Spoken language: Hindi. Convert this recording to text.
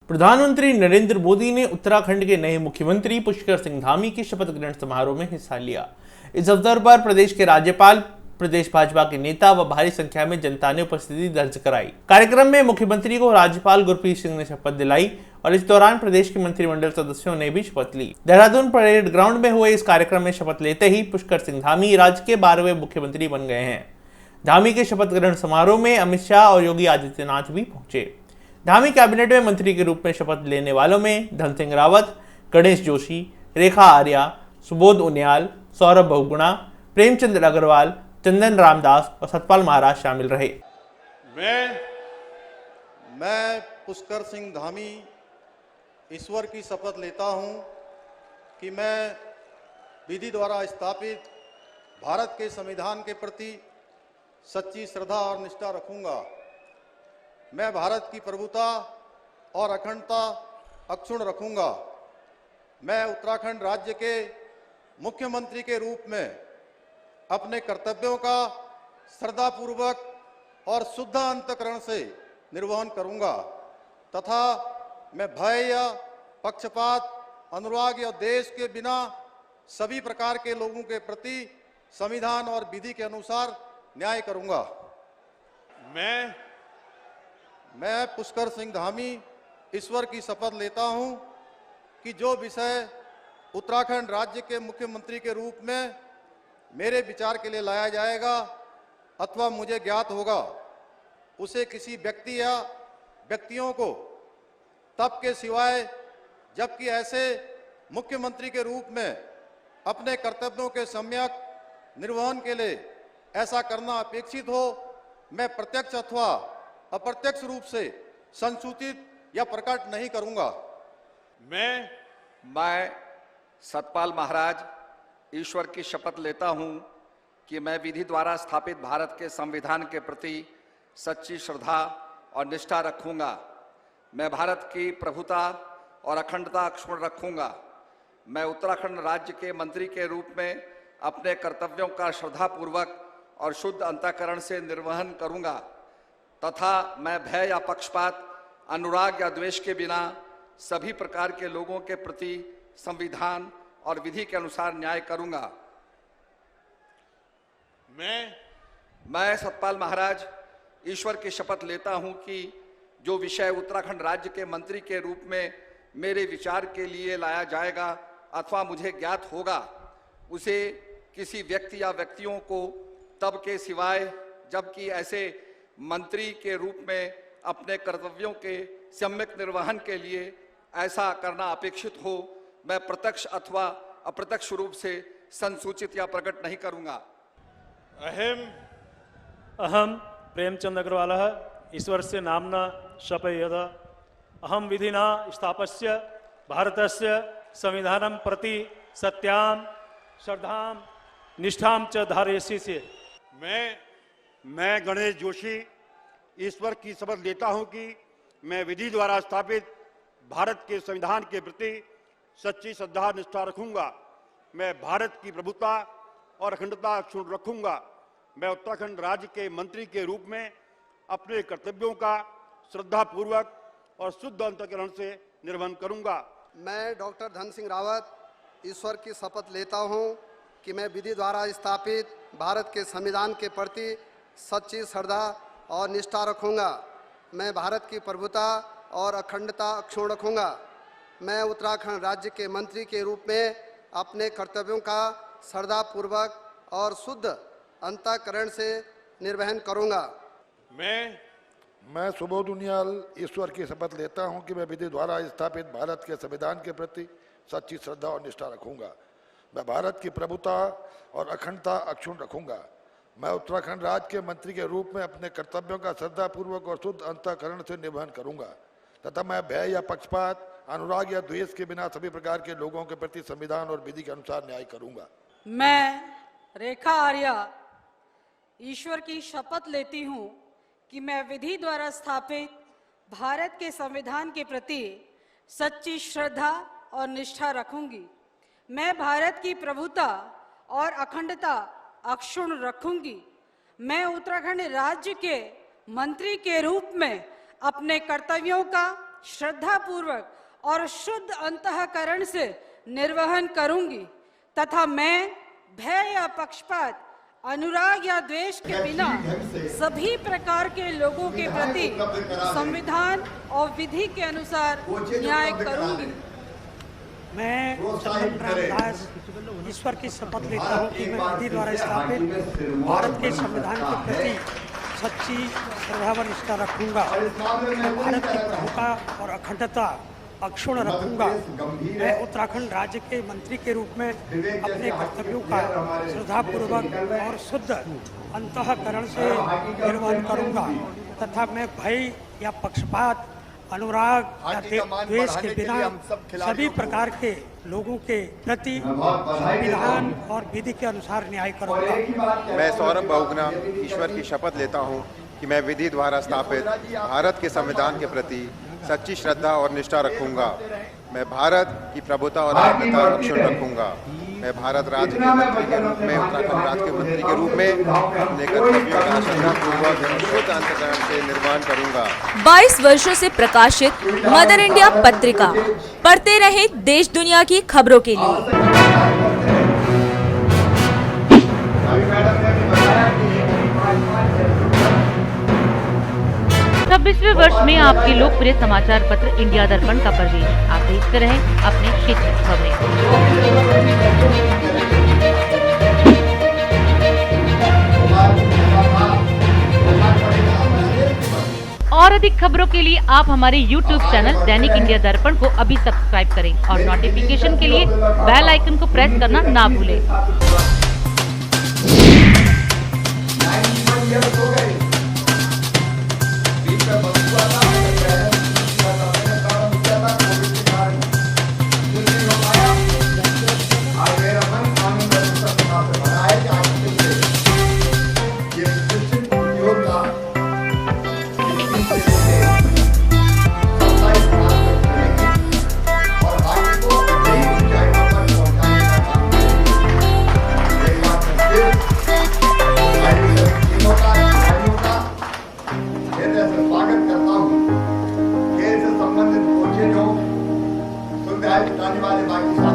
प्रधानमंत्री नरेंद्र मोदी ने उत्तराखंड के नए मुख्यमंत्री पुष्कर सिंह धामी के शपथ ग्रहण समारोह में हिस्सा लिया। इस अवसर पर प्रदेश के राज्यपाल, प्रदेश भाजपा के नेता व भारी संख्या में जनता ने उपस्थिति दर्ज कराई। कार्यक्रम में मुख्यमंत्री को राज्यपाल गुरप्रीत सिंह ने शपथ दिलाई और इस दौरान प्रदेश के मंत्रिमंडल सदस्यों ने भी शपथ ली। देहरादून परेड ग्राउंड में हुए इस कार्यक्रम में शपथ लेते ही पुष्कर सिंह धामी राज्य के 12वें मुख्यमंत्री बन गए हैं। धामी के शपथ ग्रहण समारोह में अमित शाह और योगी आदित्यनाथ भी पहुंचे। धामी कैबिनेट में मंत्री के रूप में शपथ लेने वालों में धन सिंह रावत, गणेश जोशी, रेखा आर्या, सुबोध उनियाल, सौरभ बहुगुणा, प्रेमचंद अग्रवाल, चंदन रामदास और सतपाल महाराज शामिल रहे। मैं पुष्कर सिंह धामी ईश्वर की शपथ लेता हूं कि मैं विधि द्वारा स्थापित भारत के संविधान के प्रति सच्ची श्रद्धा और निष्ठा रखूंगा। मैं भारत की प्रभुता और अखंडता अक्षुण्ण रखूंगा। मैं उत्तराखंड राज्य के मुख्यमंत्री के रूप में अपने कर्तव्यों का श्रद्धापूर्वक और शुद्ध अंतःकरण से निर्वहन करूंगा तथा मैं भय या पक्षपात, अनुराग या द्वेष के बिना सभी प्रकार के लोगों के प्रति संविधान और विधि के अनुसार न्याय करूंगा। मैं पुष्कर सिंह धामी ईश्वर की शपथ लेता हूं कि जो विषय उत्तराखंड राज्य के मुख्यमंत्री के रूप में मेरे विचार के लिए लाया जाएगा अथवा मुझे ज्ञात होगा, उसे किसी व्यक्ति या व्यक्तियों को तब के सिवाय जबकि ऐसे मुख्यमंत्री के रूप में अपने कर्तव्यों के सम्यक निर्वहन के लिए ऐसा करना अपेक्षित हो, मैं प्रत्यक्ष अथवा अप्रत्यक्ष रूप से संसूचित या प्रकट नहीं करूंगा। मैं सतपाल महाराज ईश्वर की शपथ लेता हूं कि मैं विधि द्वारा स्थापित भारत के संविधान के प्रति सच्ची श्रद्धा और निष्ठा रखूंगा। मैं भारत की प्रभुता और अखंडता अक्षुण्ण रखूंगा। मैं उत्तराखंड राज्य के मंत्री के रूप में अपने कर्तव्यों का श्रद्धापूर्वक और शुद्ध अंतःकरण से निर्वहन करूंगा तथा मैं भय या पक्षपात, अनुराग या द्वेष के बिना सभी प्रकार के लोगों के प्रति संविधान और विधि के अनुसार न्याय करूंगा। मैं सतपाल महाराज ईश्वर की शपथ लेता हूं कि जो विषय उत्तराखंड राज्य के मंत्री के रूप में मेरे विचार के लिए लाया जाएगा अथवा मुझे ज्ञात होगा, उसे किसी व्यक्ति या व्यक्तियों को तब के सिवाय जबकि ऐसे मंत्री के रूप में अपने कर्तव्यों के सम्यक निर्वहन के लिए ऐसा करना अपेक्षित हो, मैं प्रत्यक्ष अथवा अप्रत्यक्ष रूप से संसूचित या प्रकट नहीं करूंगा। अहम प्रेमचंद अग्रवाल ईश्वरस्य नाम्ना शपयेद अहम विधिना स्थापस्य भारतस्य संविधानं प्रति सत्यां श्रद्धां निष्ठां च धारयसि। मैं गणेश जोशी ईश्वर की शपथ लेता हूं कि मैं विधि द्वारा स्थापित भारत के संविधान के प्रति सच्ची श्रद्धा निष्ठा रखूंगा। मैं भारत की प्रभुता और अखंडता अक्षुण्ण रखूंगा। मैं उत्तराखंड राज्य के मंत्री के रूप में अपने कर्तव्यों का श्रद्धापूर्वक और शुद्ध अंतःकरण से निर्वहन करूंगा। मैं डॉक्टर धन सिंह रावत ईश्वर की शपथ लेता हूं कि मैं विधि द्वारा स्थापित भारत के संविधान के प्रति सच्ची श्रद्धा और निष्ठा रखूंगा। मैं भारत की प्रभुता और अखंडता अक्षुण्ण रखूंगा। मैं उत्तराखंड राज्य के मंत्री के रूप में अपने कर्तव्यों का श्रद्धापूर्वक और शुद्ध अंतःकरण से निर्वहन करूंगा। मैं सुबोध उनियाल ईश्वर की शपथ लेता हूं कि मैं विधि द्वारा स्थापित भारत के संविधान के प्रति सच्ची श्रद्धा और निष्ठा रखूंगा। मैं भारत की प्रभुता और अखंडता अक्षुण्ण रखूंगा। मैं उत्तराखंड राज्य के मंत्री के रूप में अपने कर्तव्यों का श्रद्धापूर्वक और शुद्ध अंतःकरण से निर्वहन करूंगा तथा मैं भय या पक्षपात, अनुराग या द्वेष के बिना सभी प्रकार के लोगों के प्रति संविधान और विधि के अनुसार न्याय करूंगा। मैं रेखा आर्या ईश्वर की शपथ लेती हूं कि मैं विधि द्वारा स्थापित भारत के संविधान के प्रति सच्ची श्रद्धा और निष्ठा रखूंगी। मैं भारत की प्रभुता और अखंडता अक्षुण्ण रखूंगी। मैं उत्तराखंड राज्य के मंत्री के रूप में अपने कर्तव्यों का श्रद्धापूर्वक और शुद्ध अंतःकरण से निर्वहन करूंगी तथा मैं भय या पक्षपात, अनुराग या द्वेष के बिना सभी प्रकार के लोगों के प्रति संविधान और विधि के अनुसार न्याय करूंगी। मैं चंदन रामदास ईश्वर की शपथ लेता हूँ कि मैं विधि द्वारा स्थापित भारत के संविधान के प्रति सच्ची श्रद्धा व निष्ठा रखूंगा। मैं भारत की प्रभुता और अखंडता अक्षुण्ण रखूंगा। मैं उत्तराखंड राज्य के मंत्री के रूप में अपने कर्तव्यों का श्रद्धापूर्वक और शुद्ध अंतःकरण से निर्वहन करूंगा तथा मैं भय या पक्षपात, अनुराग या द्वेष के बिना सभी प्रकार के लोगों के प्रति संविधान और विधि के अनुसार न्याय करूंगा। मैं सौरभ बहुगुणा ईश्वर की शपथ लेता हूं कि मैं विधि द्वारा स्थापित भारत के संविधान के प्रति सच्ची श्रद्धा और निष्ठा रखूंगा। मैं भारत की प्रभुता और अखंडता अक्षुण्ण रखूंगा। मैं भारत राज्य के मंत्री के रूप में, उत्तराखंड राज्य के मंत्री के रूप में अपने कर्तव्यों का श्रद्धापूर्वक और शुद्ध अंतःकरण से निर्वहन करूंगा। 22 वर्षों से प्रकाशित मदर इंडिया पत्रिका, पढ़ते रहे देश दुनिया की खबरों के लिए। 26वें वर्ष में आपके लोकप्रिय समाचार पत्र इंडिया दर्पण का प्रवेश। आप देखते रहें अपने क्षेत्र की खबरें। और अधिक खबरों के लिए आप हमारे YouTube चैनल दैनिक इंडिया दर्पण को अभी सब्सक्राइब करें और नोटिफिकेशन के लिए बेल आइकन को प्रेस करना ना भूलें। वाले बाकी